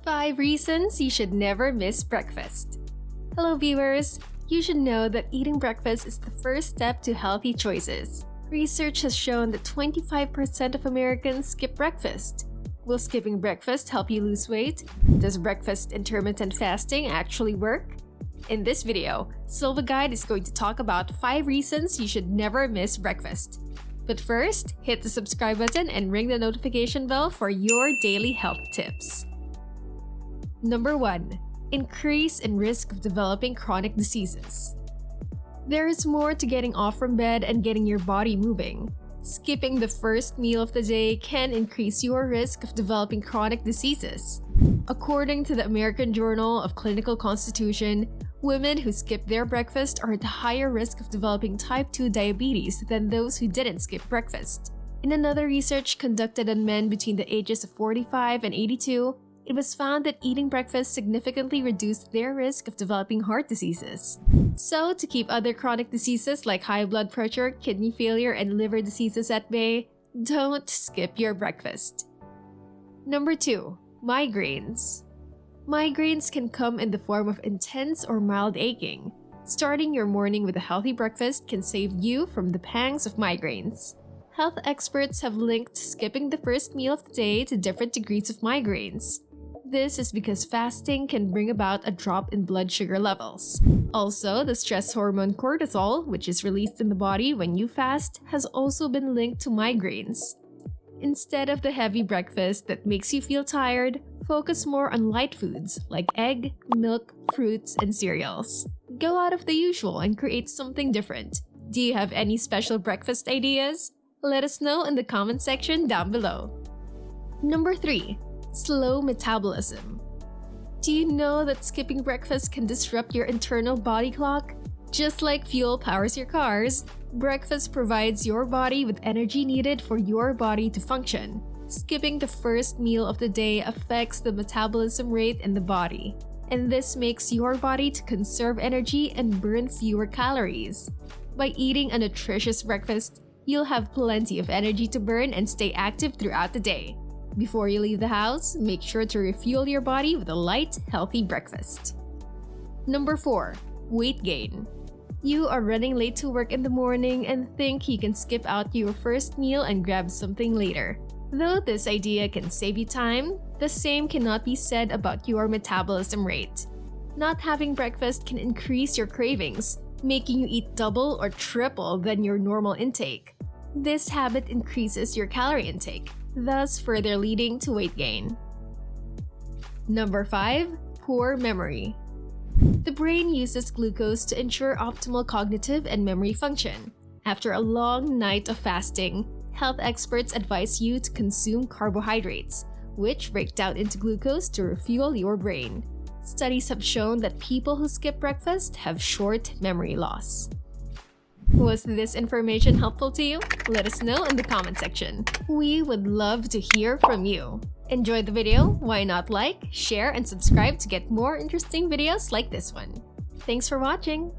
5 reasons you should never miss breakfast. Hello viewers! You should know that eating breakfast is the first step to healthy choices. Research has shown that 25% of Americans skip breakfast. Will skipping breakfast help you lose weight? Does breakfast intermittent fasting actually work? In this video, Silva Guide is going to talk about 5 reasons you should never miss breakfast. But first, hit the subscribe button and ring the notification bell for your daily health tips. Number 1. Increase in risk of developing chronic diseases. There is more to getting off from bed and getting your body moving. Skipping the first meal of the day can increase your risk of developing chronic diseases. According to the American Journal of Clinical Constitution, women who skip their breakfast are at a higher risk of developing type 2 diabetes than those who didn't skip breakfast. In another research conducted on men between the ages of 45 and 82, it was found that eating breakfast significantly reduced their risk of developing heart diseases. So, to keep other chronic diseases like high blood pressure, kidney failure, and liver diseases at bay, don't skip your breakfast. Number 2. Migraines. Migraines can come in the form of intense or mild aching. Starting your morning with a healthy breakfast can save you from the pangs of migraines. Health experts have linked skipping the first meal of the day to different degrees of migraines. This is because fasting can bring about a drop in blood sugar levels. Also, the stress hormone cortisol, which is released in the body when you fast, has also been linked to migraines. Instead of the heavy breakfast that makes you feel tired, focus more on light foods like egg, milk, fruits, and cereals. Go out of the usual and create something different. Do you have any special breakfast ideas? Let us know in the comment section down below. Number 3. Slow metabolism. Do you know that skipping breakfast can disrupt your internal body clock? Just like fuel powers your cars, breakfast provides your body with energy needed for your body to function. Skipping the first meal of the day affects the metabolism rate in the body, and this makes your body to conserve energy and burn fewer calories. By eating a nutritious breakfast, you'll have plenty of energy to burn and stay active throughout the day. Before you leave the house, make sure to refuel your body with a light, healthy breakfast. Number 4. Weight gain. You are running late to work in the morning and think you can skip out your first meal and grab something later. Though this idea can save you time, the same cannot be said about your metabolism rate. Not having breakfast can increase your cravings, making you eat double or triple than your normal intake. This habit increases your calorie intake, thus further leading to weight gain. Number 5. Poor memory. The brain uses glucose to ensure optimal cognitive and memory function. After a long night of fasting, health experts advise you to consume carbohydrates, which break down into glucose to refuel your brain. Studies have shown that people who skip breakfast have short memory loss. Was this information helpful to you? Let us know in the comment section. We would love to hear from you. Enjoyed the video? Why not like, share, and subscribe to get more interesting videos like this one. Thanks for watching!